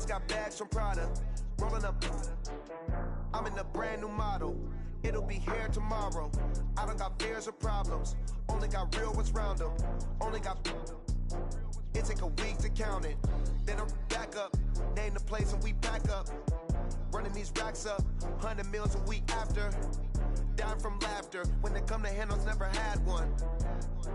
got bags from Prada. Rolling up. I'm in a brand new model. It'll be here tomorrow. I don't got fears or problems. Only got real ones round them. Only got. It take a week to count it. Then I'm back up. Name the place and we back up. Running these racks up. 100 meals a week after. Dying from laughter. When they come to handles, never had one.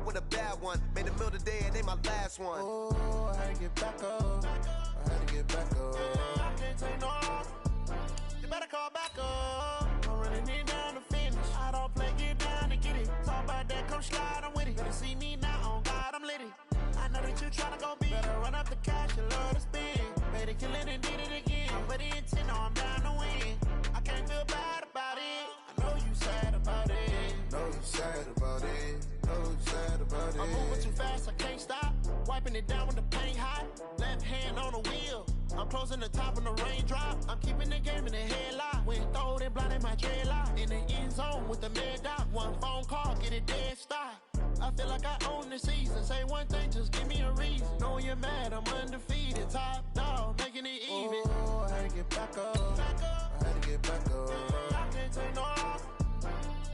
With a bad one. Made a meal today and they my last one. Oh, I had to get back up. I had to get back up. I can't take no more. You better call back up. I'm running it down to finish. I don't play, get down to get it. Talk about that, come slide, I'm with it. Better see me now, on God, I'm litty. I know that you tryna go big. Better run up the cash, you love to spend. Better kill it and did it again. I'm put in 10, no, I'm down to win. I can't feel bad about it. I know you sad about it. Know you sad about it. Know you sad about it. I'm moving too fast, I can't stop. Wiping it down when the paint hot. Left hand on the wheel. I'm closing the top when the raindrop. I'm keeping the game in the headlock. When throwed and blinded my dreadlock. In the end zone with the mid dot. One phone call, get it dead stop. I feel like I own the season. Say one thing, just give me a reason. Knowing you're mad, I'm undefeated. Top dog, making it even. Oh, I had to get back up. I had to get back up. I can't take no off.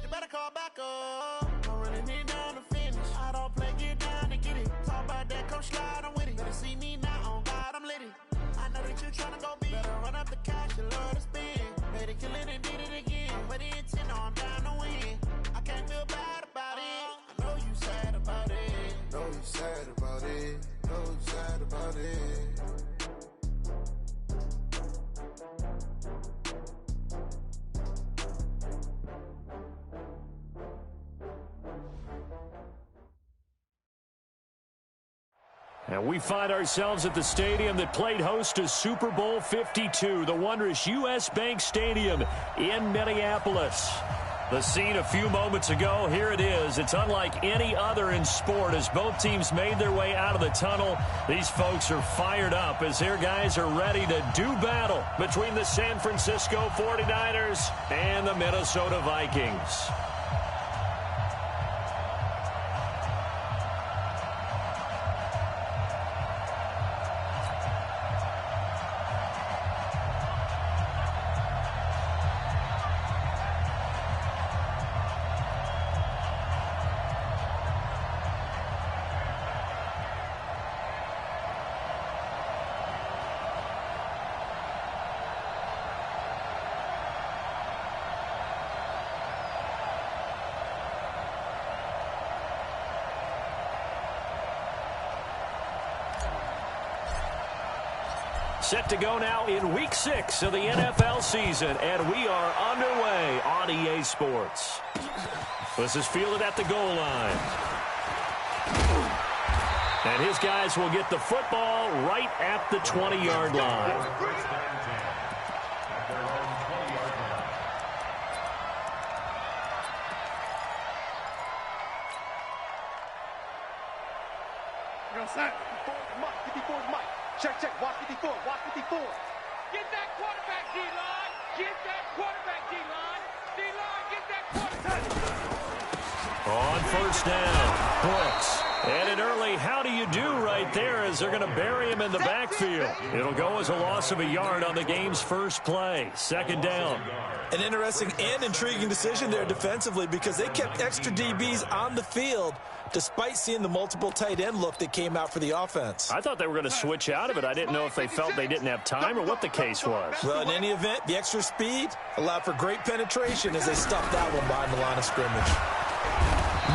You better call back up. I'm running it down to finish. I don't play, get down to get it. Talk about that, come slide, I'm with it. Better see me now, on God, I'm litty. I know that you tryna go big. Better run up the cash, you love to spend. Better kill it and did it again. But in 10, no, I'm down to win. I can't feel bad about it. I know you sad about it. Know you sad about it. Know you sad about it. And we find ourselves at the stadium that played host to Super Bowl 52, the wondrous U.S. Bank Stadium in Minneapolis. The scene a few moments ago, here it is. It's unlike any other in sport as both teams made their way out of the tunnel. These folks are fired up as their guys are ready to do battle between the San Francisco 49ers and the Minnesota Vikings. Set to go now in Week 6 of the NFL season, and we are underway on EA Sports. This is fielded at the goal line. And his guys will get the football right at the 20-yard line. Check, check, watch 54, watch 54. Get that quarterback, D-line. Get that quarterback, D-line. D-line, get that quarterback. On first down, Brooks. And an early how do you do right there as they're going to bury him in the backfield. It'll go as a loss of a yard on the game's first play. Second down. An interesting and intriguing decision there defensively because they kept extra DBs on the field despite seeing the multiple tight end look that came out for the offense. I thought they were going to switch out of it. I didn't know if they felt they didn't have time or what the case was. Well, in any event, the extra speed allowed for great penetration as they stuffed that one behind the line of scrimmage.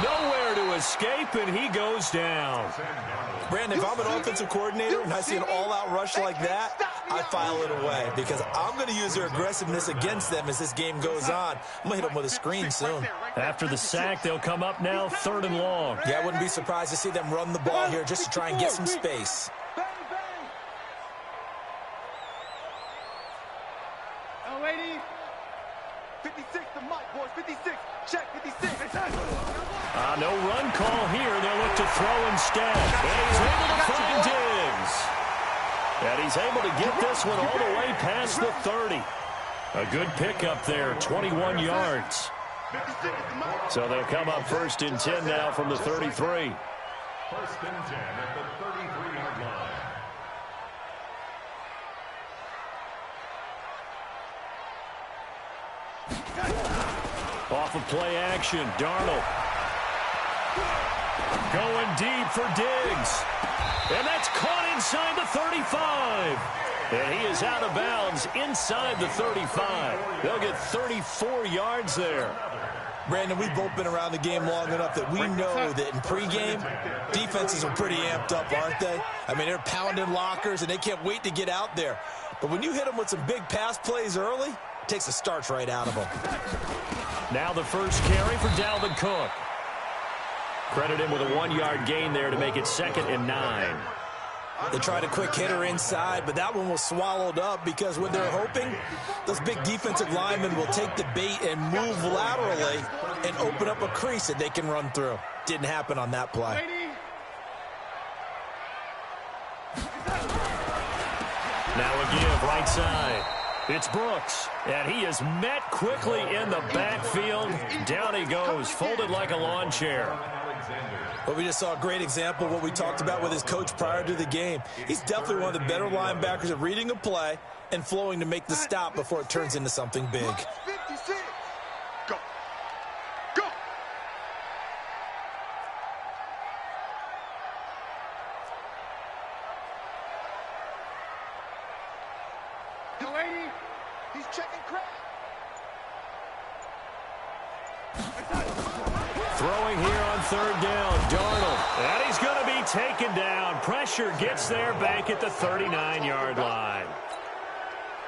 Nowhere to escape, and he goes down. Brandon, if I'm an offensive coordinator and I see an all-out rush like that, I file it away because I'm going to use their aggressiveness against them as this game goes on. I'm going to hit them with a screen soon. After the sack, they'll come up now 3rd and long. Yeah, I wouldn't be surprised to see them run the ball here just to try and get some space. Oh, lady. 56 to Mike, boys. 56. Check, 56. No run call here. They'll look to throw instead. And he's able to find Diggs. And he's able to get this one all the way past the 30. A good pickup there, 21 yards. So they'll come up 1st and 10 now from the 33. 1st and 10 at the 33-yard line. Off of play action, Darnold. Going deep for Diggs. And that's caught inside the 35. And he is out of bounds inside the 35. They'll get 34 yards there. Brandon, we've both been around the game long enough that we know that in pregame, defenses are pretty amped up, aren't they? I mean, they're pounding lockers, and they can't wait to get out there. But when you hit them with some big pass plays early, it takes the starch right out of them. Now the first carry for Dalvin Cook. Credit him with a 1-yard gain there to make it 2nd and 9. They tried a quick hitter inside, but that one was swallowed up because what they're hoping, those big defensive linemen will take the bait and move laterally and open up a crease that they can run through. Didn't happen on that play. Now a give right side. It's Brooks, and he is met quickly in the backfield. Down he goes, folded like a lawn chair. But we just saw a great example of what we talked about with his coach prior to the game. He's definitely one of the better linebackers at reading a play and flowing to make the stop before it turns into something big. 56. Go. Go. Delaney, he's checking crap. Throwing here on 3rd down, Darnold. And he's going to be taken down. Pressure gets there back at the 39-yard line.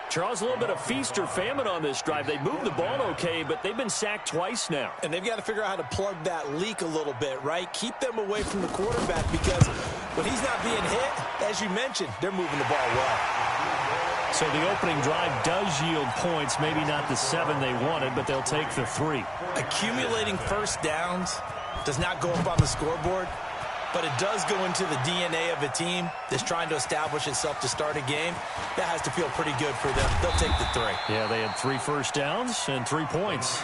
Charles, a little bit of feast or famine on this drive. They moved the ball okay, but they've been sacked twice now. And they've got to figure out how to plug that leak a little bit, right? Keep them away from the quarterback because when he's not being hit, as you mentioned, they're moving the ball well. So the opening drive does yield points, maybe not the 7 they wanted, but they'll take the 3. Accumulating first downs does not go up on the scoreboard, but it does go into the DNA of a team that's trying to establish itself to start a game. That has to feel pretty good for them. They'll take the 3. Yeah, they had 3 first downs and 3 points.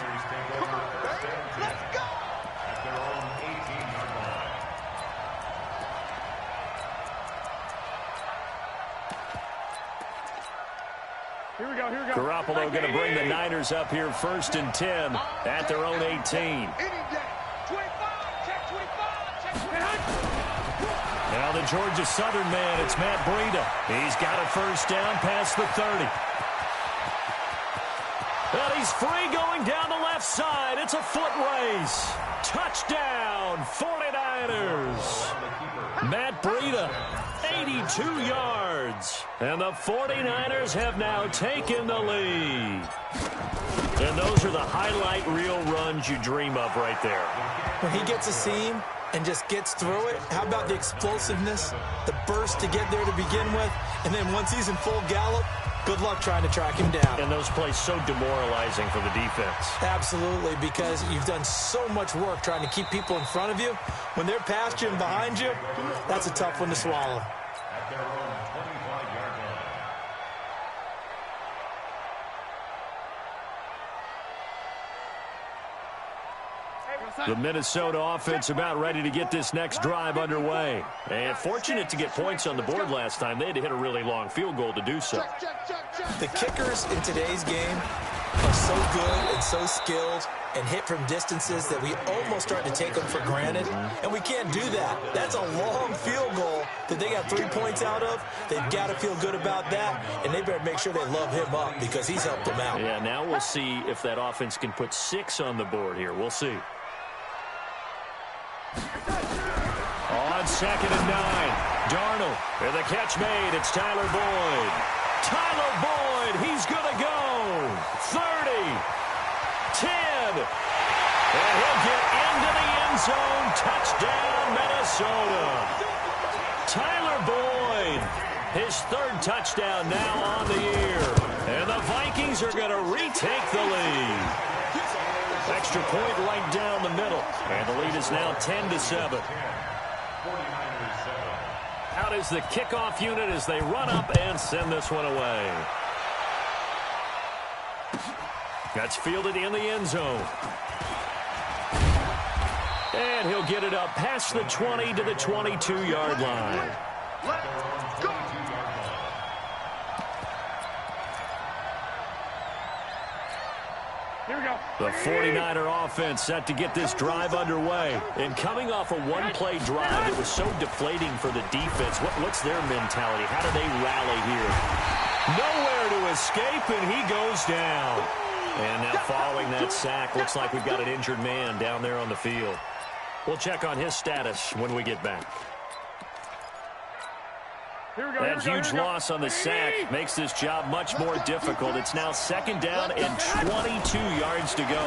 Here we go. Garoppolo going to bring the Niners up here 1st and 10 at their own 18. 25, check 25, check 25. Now the Georgia Southern man, it's Matt Breida. He's got a first down past the 30. And he's free going down the left side. It's a foot race. Touchdown, 49ers. Matt Breida, 82 yards. And the 49ers have now taken the lead. And those are the highlight reel runs you dream of right there. When he gets a seam and just gets through it, how about the explosiveness, the burst to get there to begin with, and then once he's in full gallop, good luck trying to track him down. And those plays so demoralizing for the defense. Absolutely, because you've done so much work trying to keep people in front of you. When they're past you and behind you, that's a tough one to swallow. The Minnesota offense about ready to get this next drive underway. And fortunate to get points on the board last time. They had to hit a really long field goal to do so. The kickers in today's game are so good and so skilled and hit from distances that we almost start to take them for granted. And we can't do that. That's a long field goal that they got 3 points out of. They've got to feel good about that, and they better make sure they love him up because he's helped them out. Yeah, now we'll see if that offense can put 6 on the board here. We'll see. On 2nd and 9, Darnold, and the catch made. It's Tyler Boyd. Tyler Boyd, he's going to go. 30, 10, and he'll get into the end zone. Touchdown, Minnesota. Tyler Boyd, his 3rd touchdown now on the year. And the Vikings are going to retake the lead. Extra point right down the middle. And the lead is now 10-7. Out is the kickoff unit as they run up and send this one away. That's fielded in the end zone. And he'll get it up past the 20 to the 22-yard line. Let's go. The 49er offense set to get this drive underway. And coming off a one-play drive that was so deflating for the defense, what's their mentality? How do they rally here? Nowhere to escape, and he goes down. And now following that sack, looks like we've got an injured man down there on the field. We'll check on his status when we get back. That huge loss on the sack makes this job much more difficult. It's now 2nd down and 22 yards to go.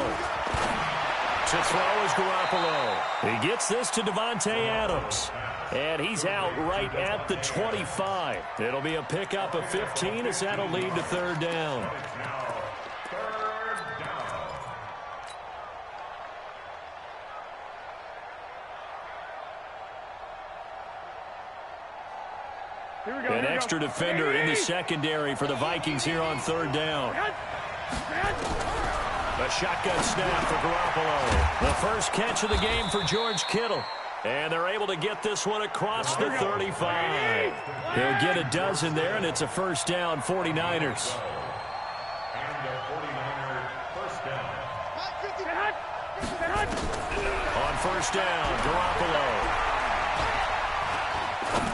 To throw is Garoppolo. He gets this to Davante Adams. And he's out right at the 25. It'll be a pickup of 15 as that'll lead to 3rd down. An extra defender in the secondary for the Vikings here on 3rd down. A shotgun snap for Garoppolo. The first catch of the game for George Kittle. And they're able to get this one across the 35. He'll get a dozen there, and it's a 1st down, 49ers. On 1st down, Garoppolo.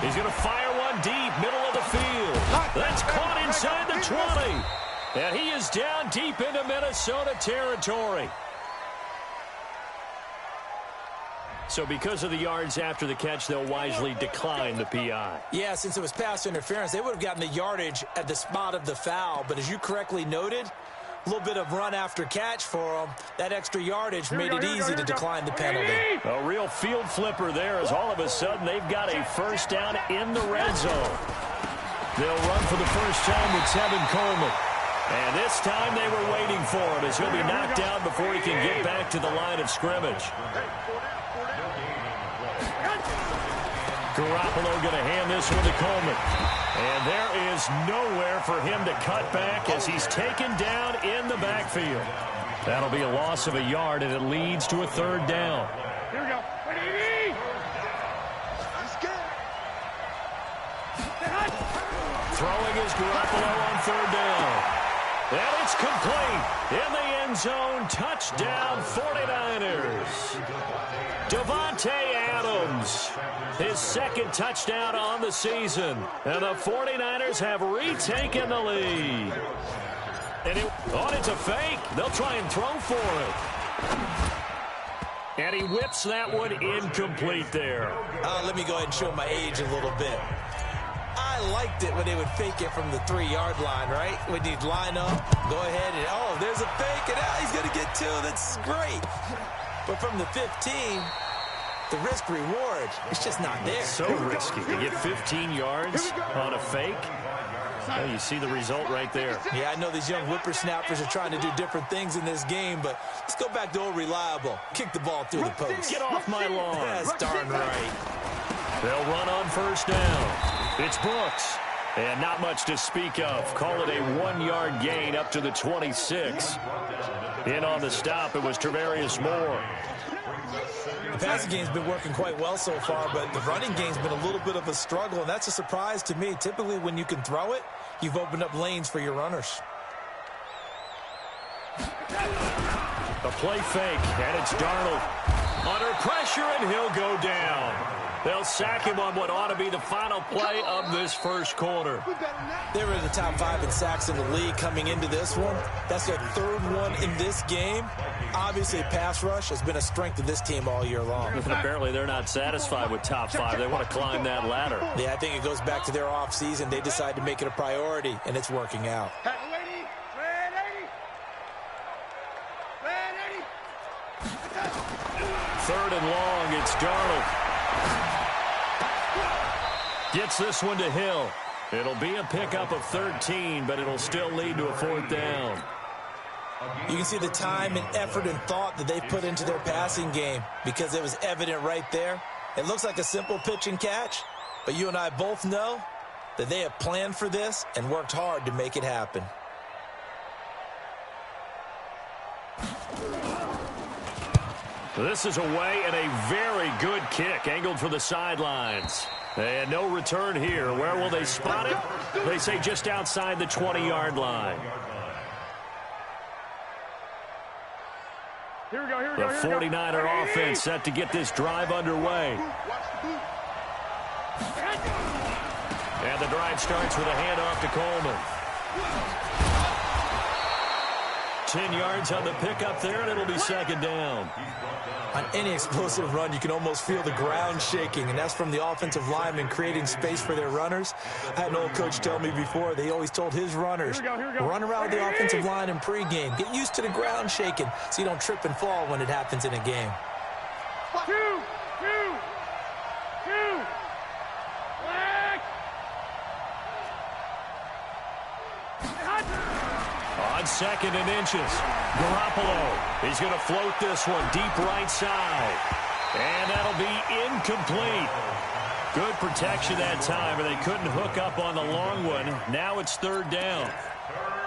He's going to fire one deep, middle of the field. That's caught inside the 20. And he is down deep into Minnesota territory. So because of the yards after the catch, they'll wisely decline the PI. Yeah, since it was pass interference, they would have gotten the yardage at the spot of the foul. But as you correctly noted, a little bit of run after catch for them. That extra yardage made it easy to decline the penalty. A real field flipper there as all of a sudden they've got a 1st down in the red zone. They'll run for the first time with Tevin Coleman. And this time they were waiting for him as he'll be knocked down before he can get back to the line of scrimmage. Garoppolo going to hand this one to Coleman. And there is nowhere for him to cut back as he's taken down in the backfield. That'll be a loss of a yard, and it leads to a 3rd down. Here we go. Throwing is Garoppolo on 3rd down. And it's complete. In the end zone, touchdown 49ers. Davante Adams, his 2nd touchdown on the season. And the 49ers have retaken the lead. And it's a fake. They'll try and throw for it. And he whips that one incomplete there. Let me go ahead and show my age a little bit. I liked it when they would fake it from the 3-yard line, right? When you'd line up, go ahead and, oh, there's a fake, and now he's going to get 2. That's great. But from the 15, the risk-reward, it's just not there. So risky to get 15 yards on a fake. Well, you see the result right there. Yeah, I know these young whippersnappers are trying to do different things in this game, but let's go back to old reliable. Kick the ball through the post. Get off my lawn. That's darn right. They'll run on 1st down. It's Brooks. And not much to speak of. Call it a 1-yard gain up to the 26. In on the stop, it was Travarius Moore. The passing game's been working quite well so far, but the running game's been a little bit of a struggle, and that's a surprise to me. Typically, when you can throw it, you've opened up lanes for your runners. A play fake, and it's Darnold. Under pressure, and he'll go down. They'll sack him on what ought to be the final play of this first quarter. They were in the top 5 in sacks in the league coming into this one. That's their 3rd one in this game. Obviously, pass rush has been a strength of this team all year long. Apparently, they're not satisfied with top 5. They want to climb that ladder. Yeah, I think it goes back to their offseason. They decided to make it a priority, and it's working out. Third and long, it's Darnold. Gets this one to Hill. It'll be a pickup of 13, but it'll still lead to a 4th down. You can see the time and effort and thought that they put into their passing game because it was evident right there. It looks like a simple pitch and catch, but you and I both know that they have planned for this and worked hard to make it happen. This is away and a very good kick angled for the sidelines. And no return here. Where will they spot it? They say just outside the 20-yard line. The 49er offense set to get this drive underway. And the drive starts with a handoff to Coleman. 10 yards on the pickup there, and it'll be second down. On any explosive run, you can almost feel the ground shaking, and that's from the offensive linemen creating space for their runners. I had an old coach tell me before, they always told his runners, run around the offensive line in pregame. Get used to the ground shaking so you don't trip and fall when it happens in a game. On second and inches, Garoppolo. He's going to float this one deep right side. And that'll be incomplete. Good protection that time, but they couldn't hook up on the long one. Now it's third down.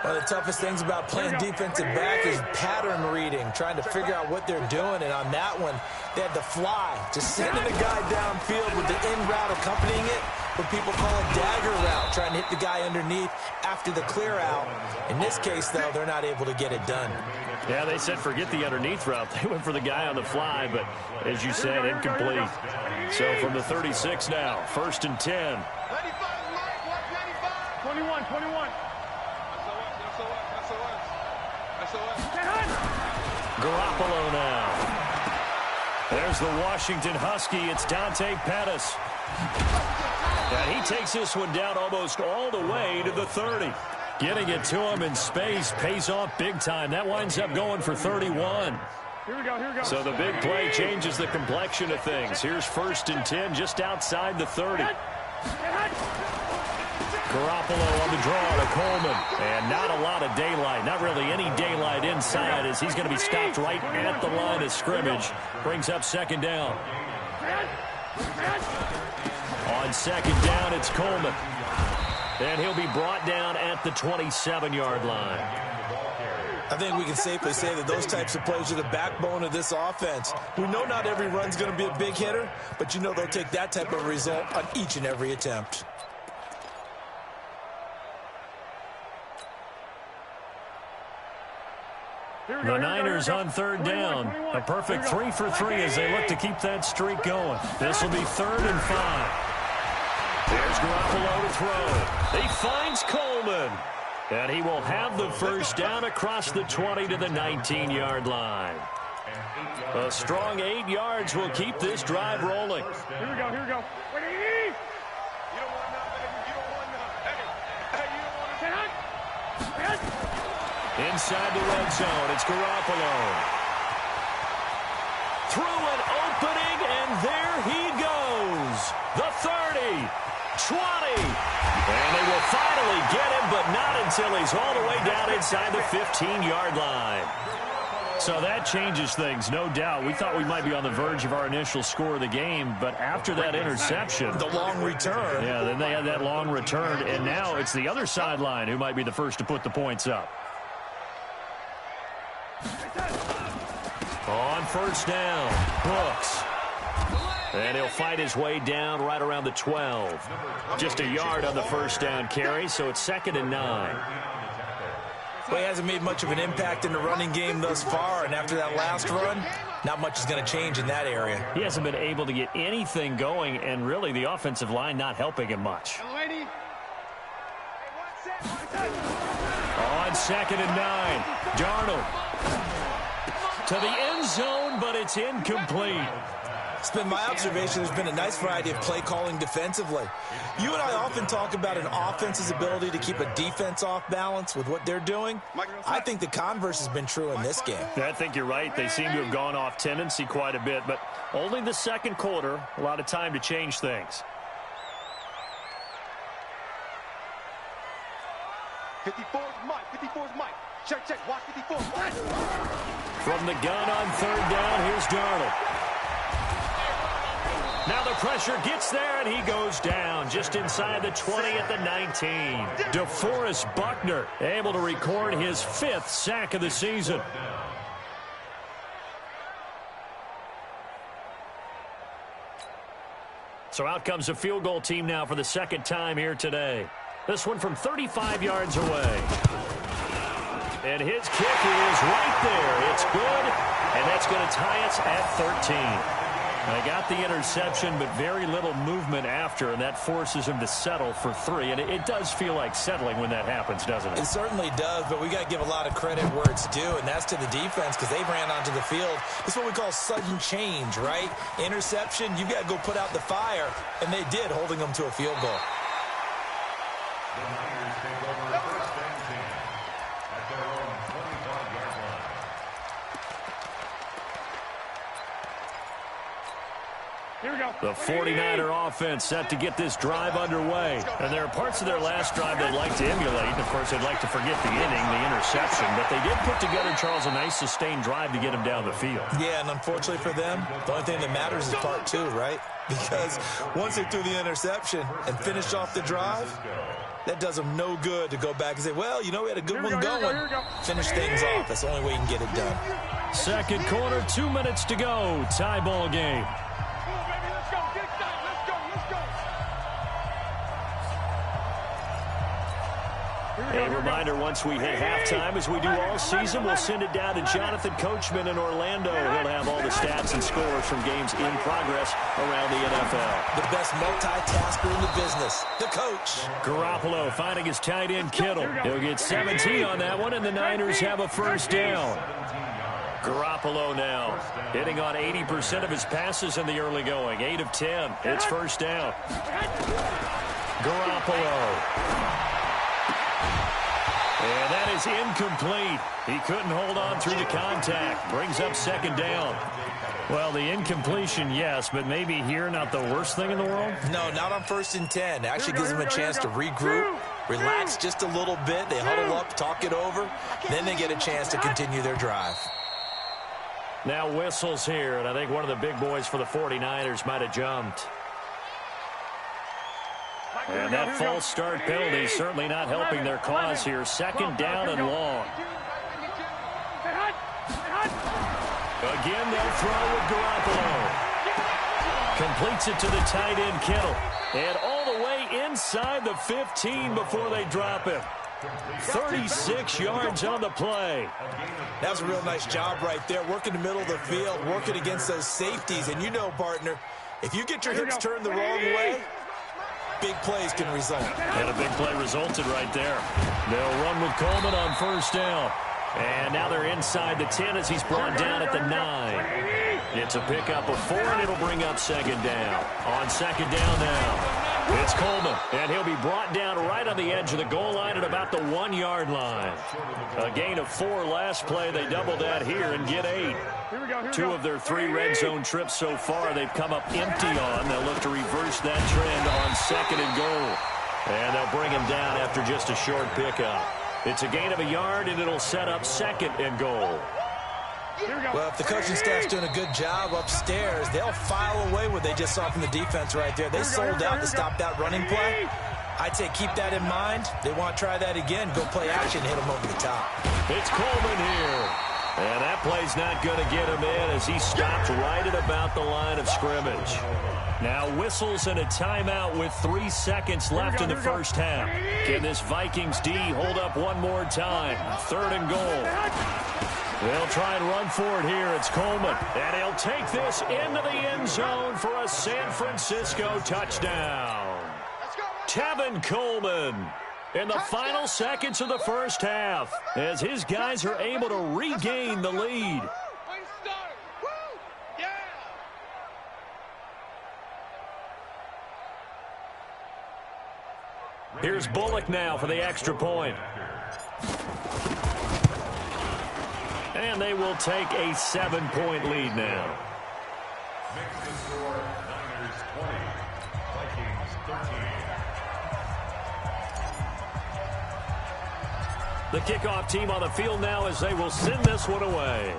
One of the toughest things about playing defensive back is pattern reading, trying to figure out what they're doing. And on that one, they had the fly, just sending the guy downfield with the in route accompanying it. What people call a dagger route, trying to hit the guy underneath after the clear out. In this case, though, they're not able to get it done. Yeah, they said forget the underneath route. They went for the guy on the fly, but as you said, incomplete. So from the 36 now, first and 10. 21. Garoppolo now. There's the Washington Husky. It's Dante Pettis. And he takes this one down almost all the way to the 30. Getting it to him in space pays off big time. That winds up going for 31. Here we go. So the big play changes the complexion of things. Here's first and 10 just outside the 30. Garoppolo on the draw to Coleman. And not a lot of daylight. Not really any daylight inside as he's going to be stopped right at the line of scrimmage. Brings up second down. On second down, it's Coleman. And he'll be brought down at the 27-yard line. I think we can safely say that those types of plays are the backbone of this offense. We know not every run's going to be a big hitter, but you know they'll take that type of result on each and every attempt. The Niners on third down. A perfect 3 for 3 as they look to keep that streak going. This will be third and 5. There's Garoppolo to throw. He finds Coleman. And he will have the first down across the 20 to the 19-yard line. A strong 8 yards will keep this drive rolling. Here we go. Inside the red zone, it's Garoppolo. Through an opening, and there he goes. The 30, 20. And they will finally get him, but not until he's all the way down inside the 15-yard line. So that changes things, no doubt. We thought we might be on the verge of our initial score of the game, but after that interception, The long return. yeah, then they had that long return, and now it's the other sideline who might be the first to put the points up. On first down, Brooks. And he'll fight his way down right around the 12. Just a yard on the first down carry, so it's second and 9. Well, he hasn't made much of an impact in the running game thus far, and after that last run, not much is going to change in that area. He hasn't been able to get anything going, and really the offensive line not helping him much. On second and 9, Darnold. To the end zone, but it's incomplete. It's been my observation there's been a nice variety of play calling defensively. You and I often talk about an offense's ability to keep a defense off balance with what they're doing. I think the converse has been true in this game. I think you're right. They seem to have gone off tendency quite a bit, but only the second quarter, a lot of time to change things. 54's Mike. Check. Watch 54. From the gun on third down, here's Darnold. Now the pressure gets there, and he goes down just inside the 20 at the 19. DeForest Buckner able to record his 5th sack of the season. So out comes a field goal team now for the second time here today. This one from 35 yards away. And his kick is right there. It's good, and that's going to tie us at 13. They got the interception, but very little movement after, and that forces him to settle for 3. And it does feel like settling when that happens, doesn't it? It certainly does, but we got to give a lot of credit where it's due, and that's to the defense because they ran onto the field. It's what we call sudden change, right? Interception, you've got to go put out the fire, and they did, holding them to a field goal. The Niners take over first and 10 at their own 25-yard line. Here we go. The 49er offense set to get this drive underway. And there are parts of their last drive they'd like to emulate. And, of course, they'd like to forget the inning, the interception. But they did put together, Charles, a nice sustained drive to get him down the field. Yeah, and unfortunately for them, the only thing that matters is part 2, right? Because once they threw the interception and finished off the drive, that does them no good to go back and say, well, you know, we had a good one going. Finish things off. That's the only way you can get it done. Second quarter, 2 minutes to go. Tie ball game. A reminder, once we hit halftime, as we do all season, we'll send it down to Jonathan Coachman in Orlando. He'll have all the stats and scores from games in progress around the NFL. The best multitasker in the business, the coach. Garoppolo finding his tight end Kittle. He'll get 17 on that one, and the Niners have a first down. Garoppolo now hitting on 80% of his passes in the early going. 8 of 10. It's first down. Garoppolo. And that is incomplete. He couldn't hold on through the contact. Brings up second down. Well, the incompletion, yes, but maybe here not the worst thing in the world? No, not on 1st and 10. It actually gives them a chance to regroup, relax just a little bit. They huddle up, talk it over. Then they get a chance to continue their drive. Now whistles here, and I think one of the big boys for the 49ers might have jumped. And that false start penalty certainly not helping their cause here. Second down and long. Again, they'll throw with Garoppolo. Completes it to the tight end, Kittle. And all the way inside the 15 before they drop him. 36 yards on the play. That was a real nice job right there, working the middle of the field, working against those safeties. And you know, partner, if you get your hips turned the wrong way, big plays can result. And a big play resulted right there. They'll run with Coleman on first down. And now they're inside the 10 as he's brought down at the 9. It's a pickup of 4, and it'll bring up second down. On second down now, it's Coleman. And he'll be brought down right on the edge of the goal line at about the 1-yard line. A gain of 4 last play. They double that here and get 8. 2 of their 3 red zone trips so far they've come up empty on. They'll look to reverse that trend on second and goal. And they'll bring him down after just a short pickup. It's a gain of a yard, and it'll set up second and goal. Well, if the coaching staff's doing a good job upstairs, they'll file away what they just saw from the defense right there. They sold out to stop that running play. I'd say keep that in mind. They want to try that again. Go play action, hit them over the top. It's Coleman here. And that play's not going to get him in as he stopped right at about the line of scrimmage. Now whistles and a timeout with 3 seconds left in the first half. Can this Vikings D hold up one more time? Third and goal. They'll try and run for it here. It's Coleman. And he'll take this into the end zone for a San Francisco touchdown. Tevin Coleman in the final seconds of the first half as his guys are able to regain the lead. Here's Bullock now for the extra point. And they will take a 7-point lead now. Makes the score Niners 20, Vikings 13. The kickoff team on the field now as they will send this one away.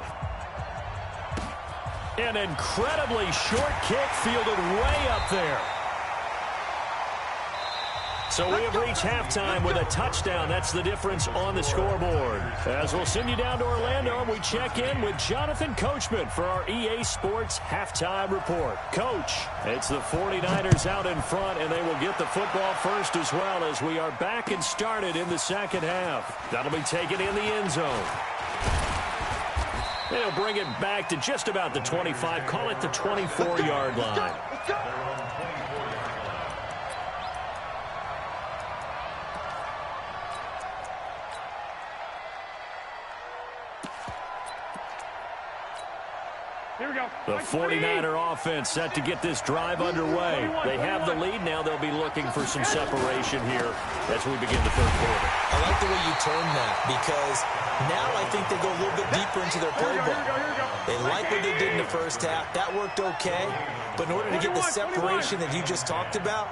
An incredibly short kick fielded way up there. So we have reached halftime with a touchdown. That's the difference on the scoreboard. As we'll send you down to Orlando, and we check in with Jonathan Coachman for our EA Sports Halftime Report. Coach, it's the 49ers out in front, and they will get the football first as well as we are back and started in the second half. That'll be taken in the end zone. They'll bring it back to just about the 25, call it the 24-yard line. Here we go. The 49er offense set to get this drive underway. They have the lead. Now they'll be looking for some separation here as we begin the third quarter. I like the way you term that because now I think they go a little bit deeper into their playbook. They like what they did in the first half. That worked okay. But in order to get the separation that you just talked about,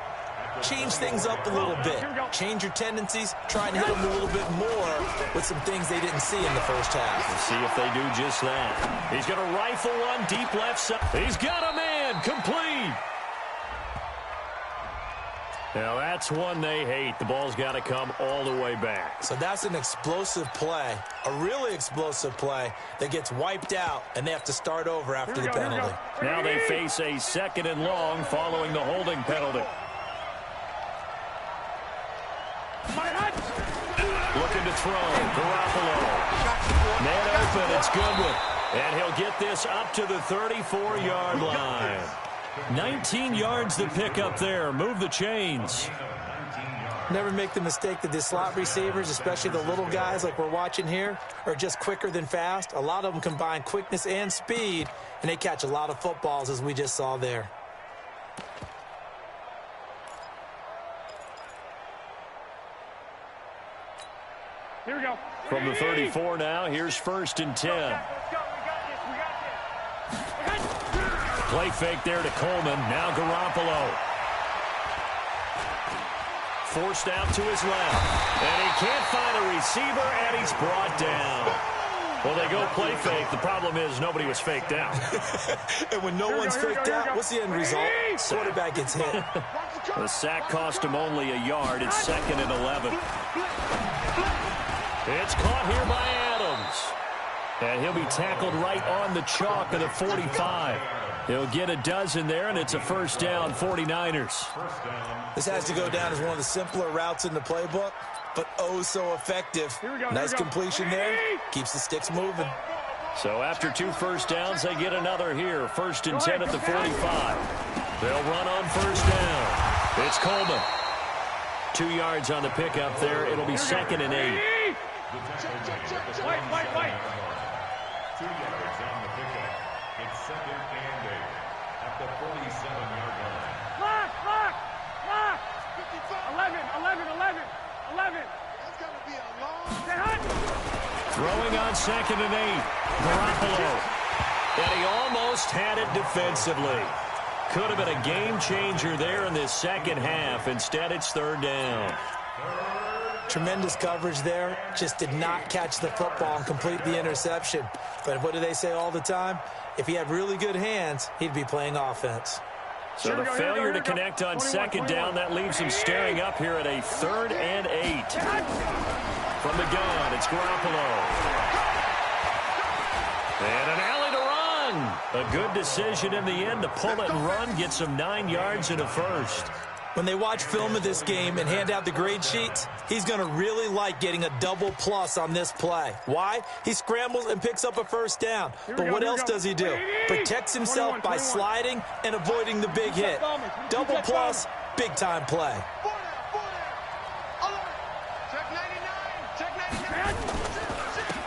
change things up a little bit. Change your tendencies. Try and hit them a little bit more with some things they didn't see in the first half. Let's see if they do just that. He's going to rifle one deep left side. He's got a man. Complete. Now that's one they hate. The ball's got to come all the way back. So that's an explosive play, a really explosive play that gets wiped out, and they have to start over after the penalty. Now they face a 2nd and long following the holding penalty. Looking to throw. Garoppolo. Man open. It's Goodwin. And he'll get this up to the 34-yard line. 19 yards to pick up there. Move the chains. Never make the mistake that the slot receivers, especially the little guys like we're watching here, are just quicker than fast. A lot of them combine quickness and speed, and they catch a lot of footballs, as we just saw there. Here we go. From the 34 now, here's 1st and 10. Play fake there to Coleman. Now Garoppolo. Forced out to his left. And he can't find a receiver, and he's brought down. Well, they go play fake. The problem is nobody was faked out. And when no one's faked out, what's the end result? Quarterback gets hit. The sack cost him only a yard. It's 2nd and 11. It's caught here by Adams. And he'll be tackled right on the chalk of the 45. He'll get a dozen there, and it's a first down, 49ers. This has to go down as one of the simpler routes in the playbook, but oh so effective. Nice completion there. Keeps the sticks moving. So after 2 first downs, they get another here. 1st and 10 at the 45. They'll run on first down. It's Coleman. 2 yards on the pickup there. It'll be 2nd and 8. Wait. 2 yards on the pickup. It's 2nd and 8 at the 47-yard line. Lock. 11. That's going to be a long... Throwing on 2nd and 8. Garoppolo. And he almost had it defensively. Could have been a game changer there in this second half. Instead, it's 3rd down. Tremendous coverage there. Just did not catch the football and complete the interception. But what do they say all the time? If he had really good hands, he'd be playing offense. So the failure to connect on 2nd down, that leaves him staring up here at a 3rd and 8. From the gun, it's Garoppolo. And an alley to run. A good decision in the end to pull it and run, get some 9 yards and a first. When they watch film of this game and hand out the grade sheets, he's going to really like getting a double plus on this play. Why? He scrambles and picks up a first down. But what else does he do? Protects himself by sliding and avoiding the big hit. Double plus, big-time play.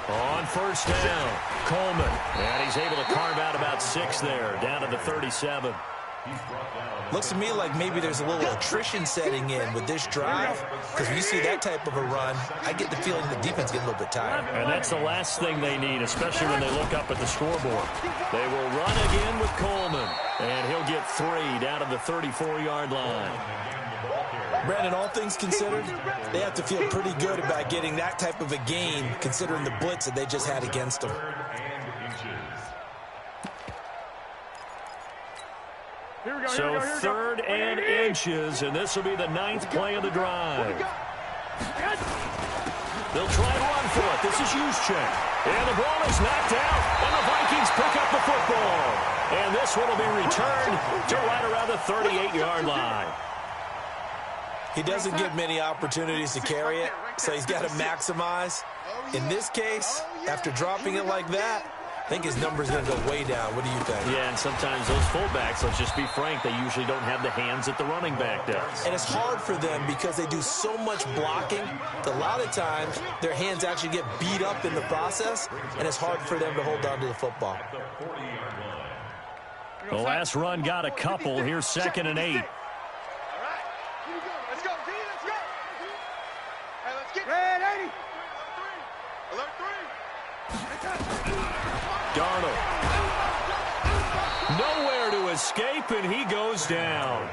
On first down, Coleman. And he's able to carve out about 6 there, down to the 37. Looks to me like maybe there's a little attrition setting in with this drive, because when you see that type of a run, I get the feeling the defense gets a little bit tired. And that's the last thing they need, especially when they look up at the scoreboard. They will run again with Coleman, and he'll get 3 down to the 34-yard line. Brandon, all things considered, they have to feel pretty good about getting that type of a gain, considering the blitz that they just had against them. So 3rd and inches, and this will be the 9th play of the drive. They'll try and run for it. This is Juszczyk. And the ball is knocked out, and the Vikings pick up the football. And this one will be returned to right around the 38-yard line. He doesn't get many opportunities to carry it, so he's got to maximize. In this case, after dropping it like that, I think his number's going to go way down. What do you think? Yeah, and sometimes those fullbacks, let's just be frank, they usually don't have the hands that the running back does. And it's hard for them because they do so much blocking that a lot of times their hands actually get beat up in the process, and it's hard for them to hold on to the football. The last run got a couple. Here's 2nd and 8. All right. Let's go, D. Let's go. Hey, let's get red 80. Alert 3. Darnold. Nowhere to escape, and he goes down.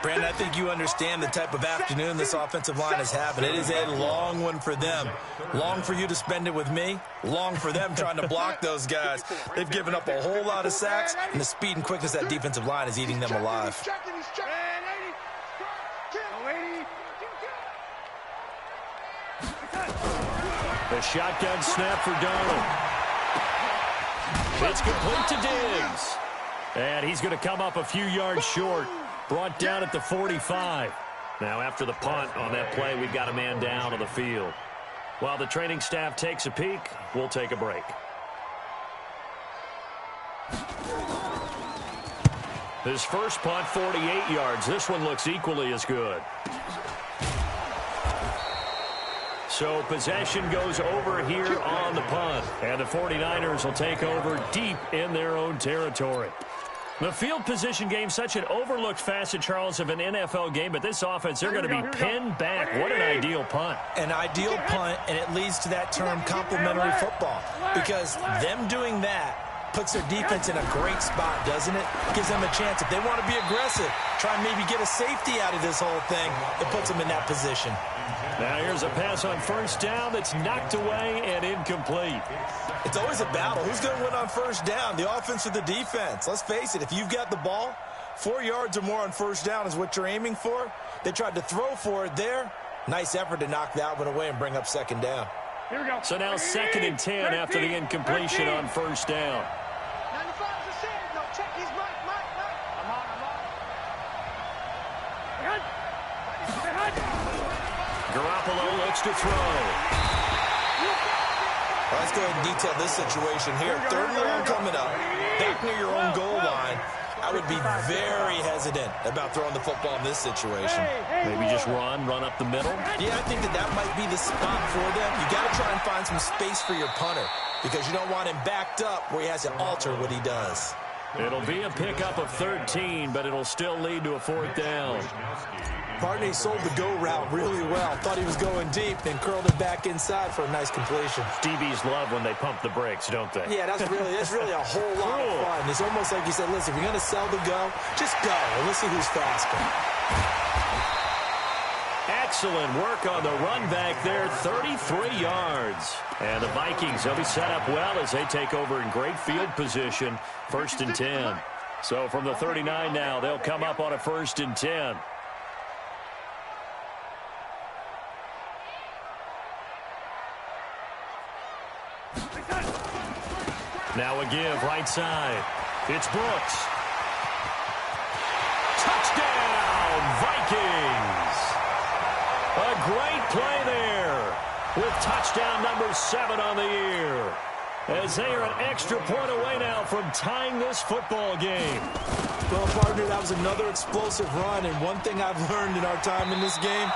Brandon, I think you understand the type of afternoon this offensive line is having. It is a long one for them. Long for you to spend it with me. Long for them trying to block those guys. They've given up a whole lot of sacks, and the speed and quickness of that defensive line is eating them alive. The shotgun snap for Darnold. It's complete to Diggs. And he's going to come up a few yards short. Brought down at the 45. Now after the punt on that play, we've got a man down on the field. While the training staff takes a peek, we'll take a break. His first punt, 48 yards. This one looks equally as good. So possession goes over here on the punt. And the 49ers will take over deep in their own territory. The field position game, such an overlooked facet, Charles, of an NFL game, but this offense, they're going to be pinned back. What an ideal punt. An ideal punt, and it leads to that term complementary football, because them doing that puts their defense in a great spot, doesn't it? Gives them a chance. If they want to be aggressive, try and maybe get a safety out of this whole thing, it puts them in that position. Now here's a pass on first down that's knocked away and incomplete. It's always a battle. Who's going to win on first down, the offense or the defense? Let's face it, if you've got the ball, 4 yards or more on first down is what you're aiming for. They tried to throw for it there. Nice effort to knock that one away and bring up 2nd down. Here we go. So now 2nd and 10 after the incompletion on first down. 95's the same. No, check his mic. I'm on. Garoppolo looks to throw. Let's go ahead and detail this situation here. 3rd and long coming up. Back near your own goal line. I would be very hesitant about throwing the football in this situation. Maybe just run up the middle. Yeah, I think that might be the spot for them. You got to try and find some space for your punter because you don't want him backed up where he has to alter what he does. It'll be a pickup of 13, but it'll still lead to a 4th down. Partner, he sold the go route really well. Thought he was going deep, then curled it back inside for a nice completion. DBs love when they pump the brakes, don't they? Yeah, that's really a whole lot of fun. It's almost like you said, listen, if you're going to sell the go, just go. And let's see who's faster. Excellent work on the run back there, 33 yards. And the Vikings, they'll be set up well as they take over in great field position, 1st and 10. So from the 39 now, they'll come up on a 1st and 10. Now a give right side. It's Brooks. Touchdown, Vikings. A great play there with touchdown number 7 on the year. As they are an extra point away now from tying this football game. Well, partner, that was another explosive run, and one thing I've learned in our time in this game,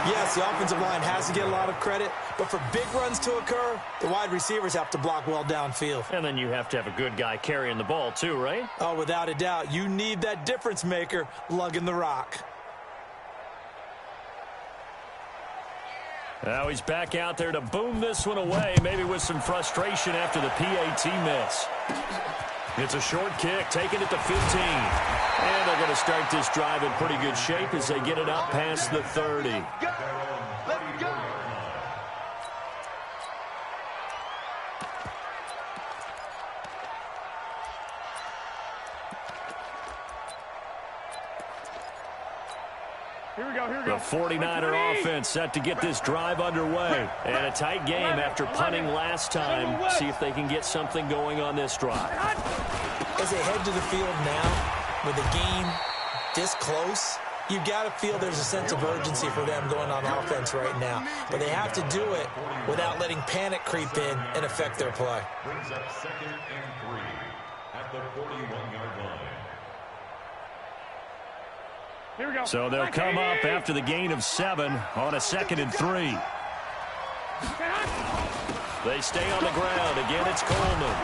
yes, the offensive line has to get a lot of credit, but for big runs to occur, the wide receivers have to block well downfield. And then you have to have a good guy carrying the ball too, right? Oh, without a doubt. You need that difference maker lugging the rock. Now he's back out there to boom this one away, maybe with some frustration after the PAT miss. It's a short kick, taking it to 15. And they're going to start this drive in pretty good shape as they get it up past the 30. Let's go. The 49er offense set to get this drive underway. And a tight game after punting last time. See if they can get something going on this drive. As they head to the field now, with the game this close, you've got to feel there's a sense of urgency for them going on offense right now. But they have to do it without letting panic creep in and affect their play. Brings up 2nd and 3 at the 41-yard line. So they'll come up after the gain of 7 on a 2nd and 3. They stay on the ground. Again, it's Coleman.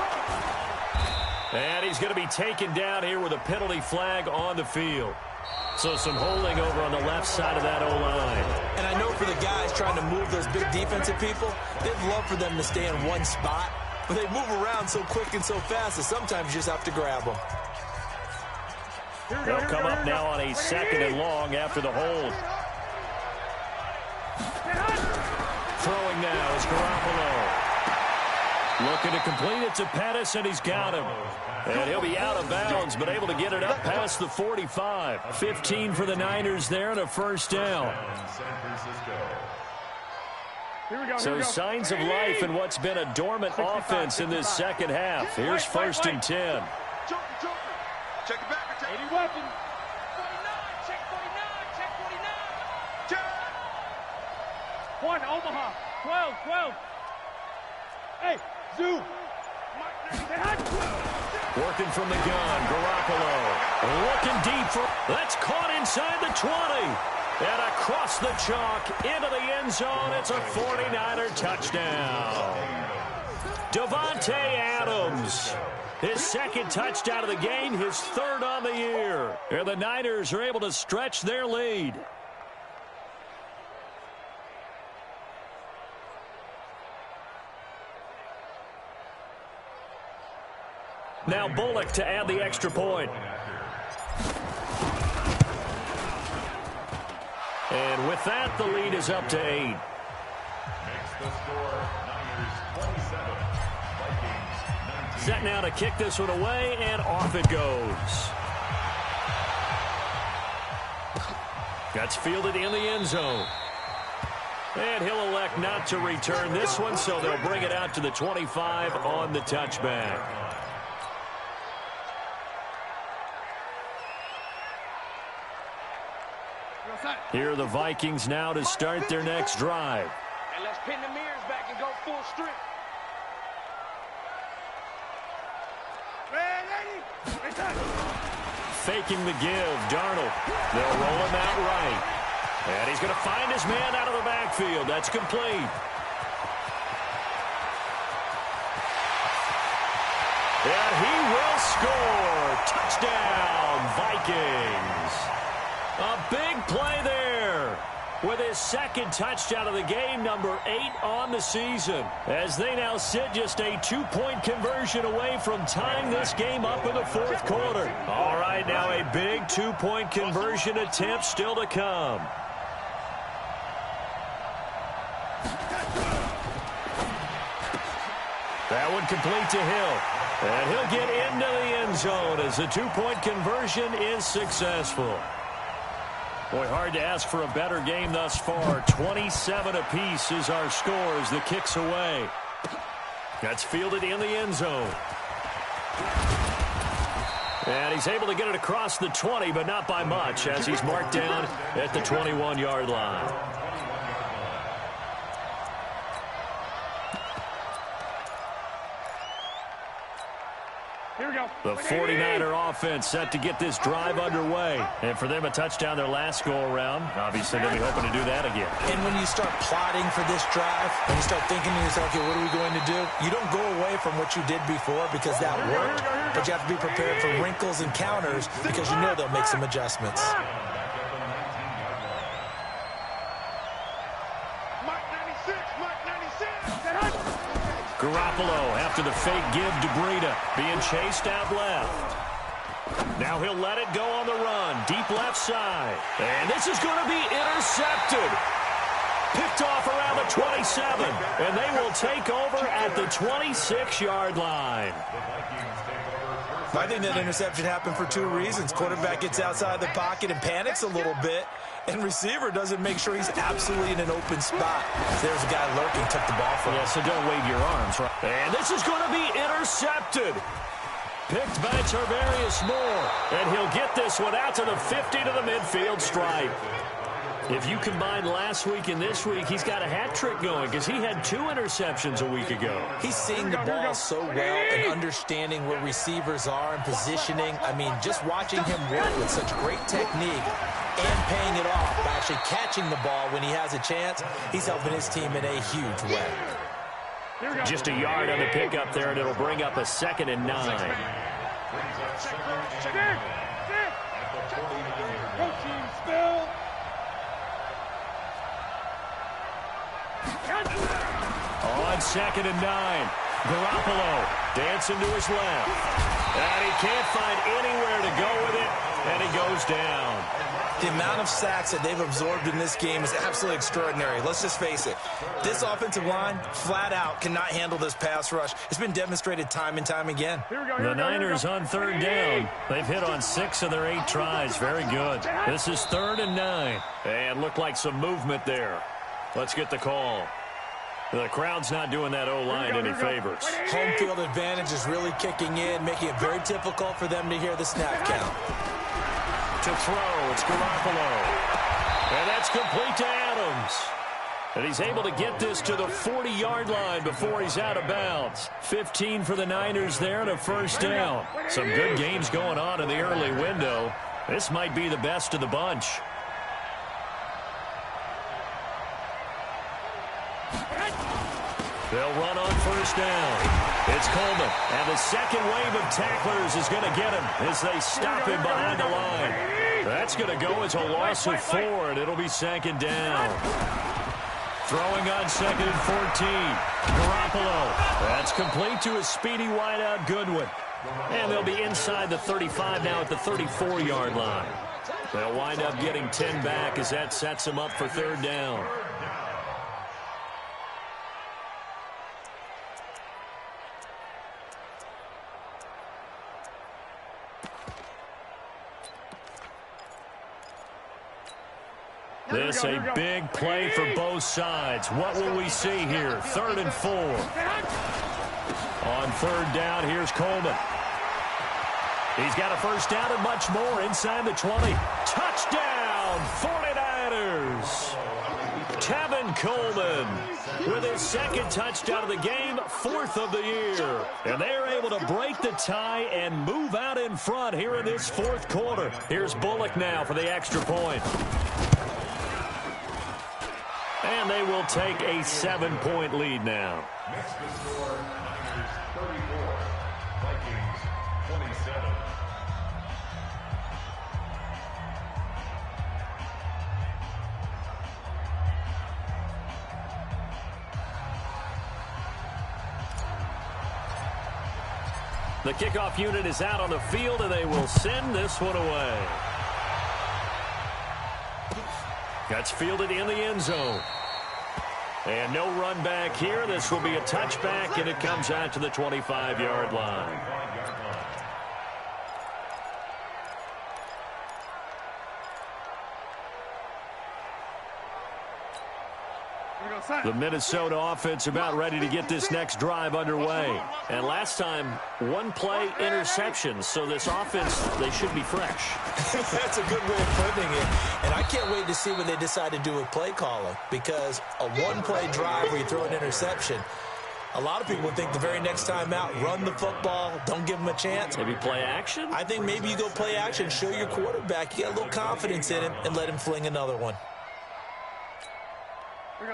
And he's going to be taken down here with a penalty flag on the field. So some holding over on the left side of that O-line. And I know for the guys trying to move those big defensive people, they'd love for them to stay in one spot. But they move around so quick and so fast that sometimes you just have to grab them. They'll come up now on a 2nd and long after the hold. Throwing now is Garoppolo. Looking to complete it to Pettis, and he's got him. And he'll be out of bounds, but able to get it up past the 45. 15 for the Niners there and a first down. So signs of life in what's been a dormant offense in this second half. Here's 1st and 10. Check it back. 80 weapons. 49, check 49, check 49. Check. 1, Omaha. 12. Hey, Zoo. Working from the gun, Garoppolo. Looking deep for... That's caught inside the 20. And across the chalk into the end zone. It's a 49er touchdown. Davante Adams. His 2nd touchdown of the game, his 3rd on the year. And the Niners are able to stretch their lead. Now Bullock to add the extra point. And with that, the lead is up to 8. Makes the score Niners 27. Set now to kick this one away, and off it goes. That's fielded in the end zone. And he'll elect not to return this one, so they'll bring it out to the 25 on the touchback. Here are the Vikings now to start their next drive. And let's pin the mirrors back and go full strength. Faking the give, Darnold. They'll roll him out right. And he's going to find his man out of the backfield. That's complete. And he will score. Touchdown, Vikings. A big play there with his 2nd touchdown of the game, number 8 on the season, as they now sit just a 2-point conversion away from tying this game up in the 4th quarter. All right, now a big 2-point conversion attempt still to come. That one complete to Hill. And he'll get into the end zone as the 2-point conversion is successful. Boy, hard to ask for a better game thus far. 27 apiece is our score as the kick's away. That's fielded in the end zone. And he's able to get it across the 20, but not by much, as he's marked down at the 21-yard line. Here we go. The 49er offense set to get this drive underway. And for them, a touchdown their last go-around. Obviously, they'll be hoping to do that again. And when you start plotting for this drive, and you start thinking to yourself, okay, what are we going to do? You don't go away from what you did before because that worked, but you have to be prepared for wrinkles and counters because you know they'll make some adjustments. Garoppolo after the fake give to Breida, being chased out left. Now he'll let it go on the run, deep left side. And this is going to be intercepted. Picked off around the 27, and they will take over at the 26-yard line. I think that interception happened for 2 reasons. Quarterback gets outside the pocket and panics a little bit, And receiver doesn't make sure he's absolutely in an open spot. There's a guy lurking, took the ball from him. Yeah, so don't wave your arms. Right? And this is going to be intercepted. Picked by Tarvarius Moore. And he'll get this one out to the 50 to the midfield stripe. If you combine last week and this week, he's got a hat trick going because he had 2 interceptions a week ago. He's seeing the ball so well and understanding where receivers are and positioning. I mean, just watching him work with such great technique and paying it off by actually catching the ball when he has a chance, he's helping his team in a huge way. Just a yard on the pickup there, and it'll bring up a 2nd and 9. On 2nd and 9, Garoppolo dancing to his left. And he can't find anywhere to go with it, and he goes down. The amount of sacks that they've absorbed in this game is absolutely extraordinary. Let's just face it. This offensive line, flat out, cannot handle this pass rush. It's been demonstrated time and time again. The Niners on 3rd down. They've hit on 6 of their 8 tries. Very good. This is 3rd and 9. And looked like some movement there. Let's get the call. The crowd's not doing that O-line any favors. Home field advantage is really kicking in, making it very difficult for them to hear the snap count. To throw, it's Garoppolo. And that's complete to Adams. And he's able to get this to the 40-yard line before he's out of bounds. 15 for the Niners there and a 1st down. Some good games going on in the early window. This might be the best of the bunch. They'll run on 1st down. It's Coleman. And the second wave of tacklers is going to get him as they stop him behind the line. That's going to go as a loss of 4, and it'll be 2nd down. Throwing on 2nd and 14. Garoppolo. That's complete to a speedy wideout Goodwin. And they'll be inside the 35 now at the 34-yard line. They'll wind up getting 10 back as that sets them up for 3rd down. This a big play for both sides. What will we see here? 3rd and 4. On 3rd down, here's Coleman. He's got a 1st down and much more inside the 20. Touchdown, 49ers. Tevin Coleman with his 2nd touchdown of the game, 4th of the year. And they're able to break the tie and move out in front here in this 4th quarter. Here's Bullock now for the extra point. And they will take a 7-point lead now. Next to score, Niners 34, Vikings 27. The kickoff unit is out on the field, and they will send this one away. That's fielded in the end zone. And no run back here. This will be a touchback, and it comes out to the 25-yard line. The Minnesota offense about ready to get this next drive underway. And last time, 1 play interception. So this offense, they should be fresh. That's a good way of putting it. And I can't wait to see what they decide to do with play calling. Because a 1-play drive where you throw an interception, a lot of people think the very next time out, run the football, don't give them a chance. Maybe play action? I think maybe you go play action, show your quarterback, you get a little confidence in him, and let him fling another one.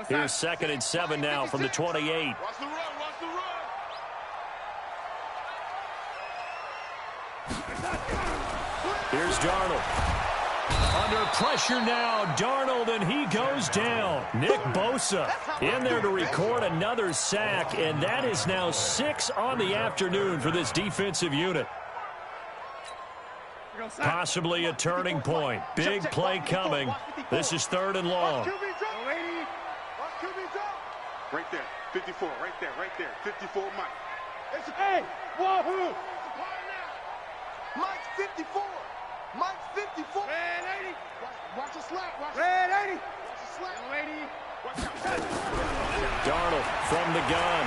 Here's 2nd and 7 now from the 28. Watch the run, watch the run. Here's Darnold. Under pressure now, Darnold, and he goes down. Nick Bosa in there to record another sack, and that is now 6 on the afternoon for this defensive unit. Possibly a turning point. Big play coming. This is 3rd and long. Right there, 54, right there, 54, Mike. Hey, wahoo! Mike's 54. Mike's 54. Man, 80. Watch the slap. Watch Red 80. Watch the slap. Young lady. Watch out. Darnold from the gun.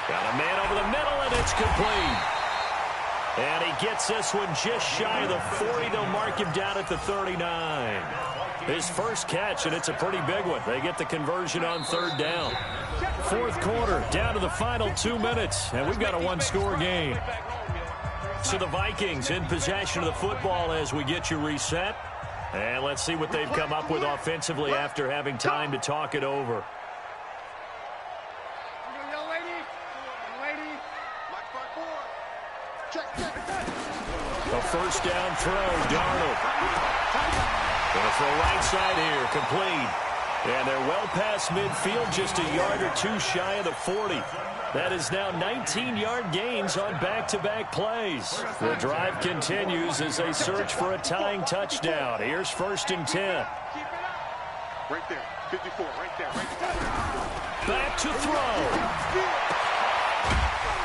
Got a man over the middle, and it's complete. And he gets this one just shy of the 40. They'll mark him down at the 39. His first catch, and it's a pretty big one. They get the conversion on third down. Fourth quarter, down to the final 2 minutes, and we've got a one-score game. So the Vikings in possession of the football as we get you reset. And let's see what they've come up with offensively after having time to talk it over. Young lady. Young lady. Mike 5-4. Check. A first down throw, Darnold. Going to throw right side here, complete. And they're well past midfield, just a yard or two shy of the 40. That is now 19-yard gains on back-to-back plays. The drive continues as they search for a tying touchdown. Here's 1st and 10. Right there. 54. Right there. Back to throw.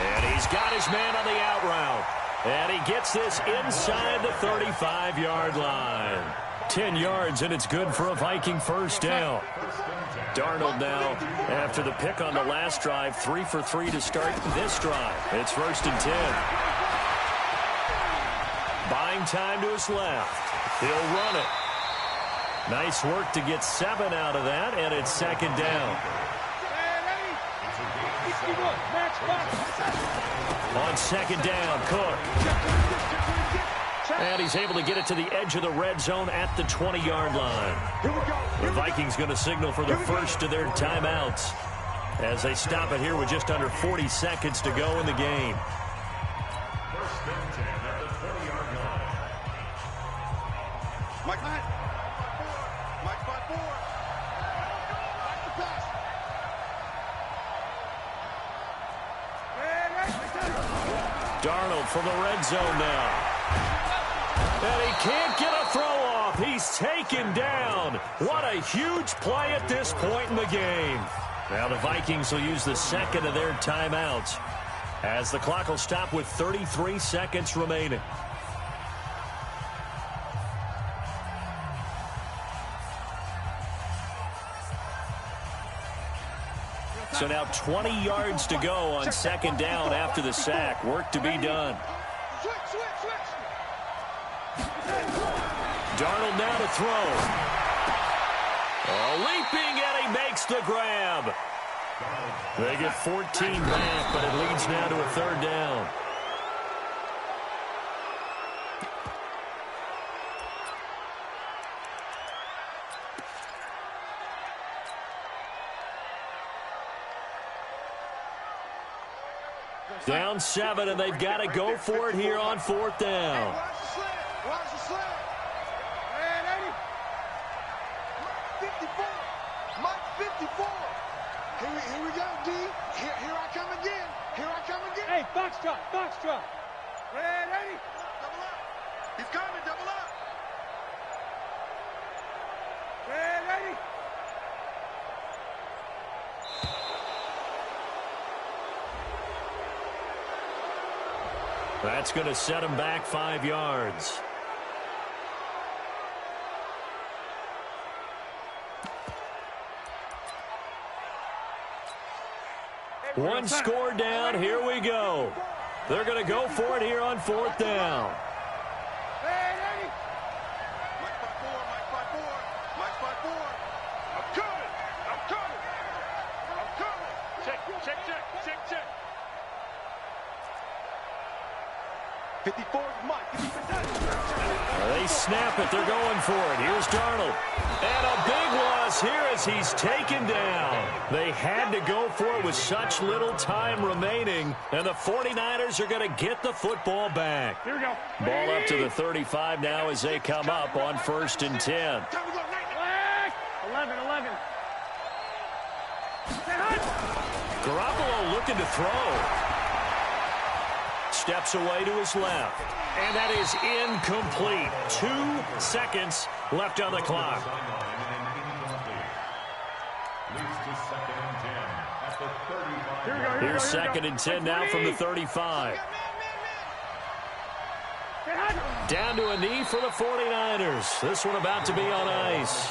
And he's got his man on the out route. And he gets this inside the 35-yard line. 10 yards, and it's good for a Viking first down. Darnold now, after the pick on the last drive, 3 for 3 to start this drive. It's 1st and 10. Buying time to his left. He'll run it. Nice work to get 7 out of that, and it's 2nd down. On 2nd down, Cook. And he's able to get it to the edge of the red zone at the 20-yard line. The Vikings going to signal for the first of their timeouts as they stop it here with just under 40 seconds to go in the game. 1st and 10 at the 20-yard line. Mike 5-4. Mike 5-4. Back to pass. Darnold from the red zone now. And he can't get a throw off. He's taken down. What a huge play at this point in the game. Now the Vikings will use the second of their timeouts as the clock will stop with 33 seconds remaining. So now 20 yards to go on 2nd down after the sack. Work to be done. Switch. Darnold now to throw. Leaping, and he makes the grab. They get 14 back, but it leads now to a 3rd down. Down 7, and they've got to go for it here on 4th down. Watch the slant. Red 80. 54. Mike 54. Here we go, D. Here I come again. Hey, Foxtrot. Red 80. Double up. He's coming. Double up. Red 80. That's going to set him back 5 yards. One score down. Here we go. They're going to go for it here on 4th down. Red 80. Mike 5-4. Mike 5-4. I'm coming. Check. 54 Mike. They snap it. They're going for it. Here's Darnold. And a big loss here as he's taken down. They had to go for it with such little time remaining. And the 49ers are going to get the football back. Here we go. Ball up to the 35 now as they come up on 1st and 10. 11. Garoppolo looking to throw. Steps away to his left. And that is incomplete. 2 seconds left on the clock. Here's 2nd and 10 now from the 35. Down to a knee for the 49ers. This one about to be on ice.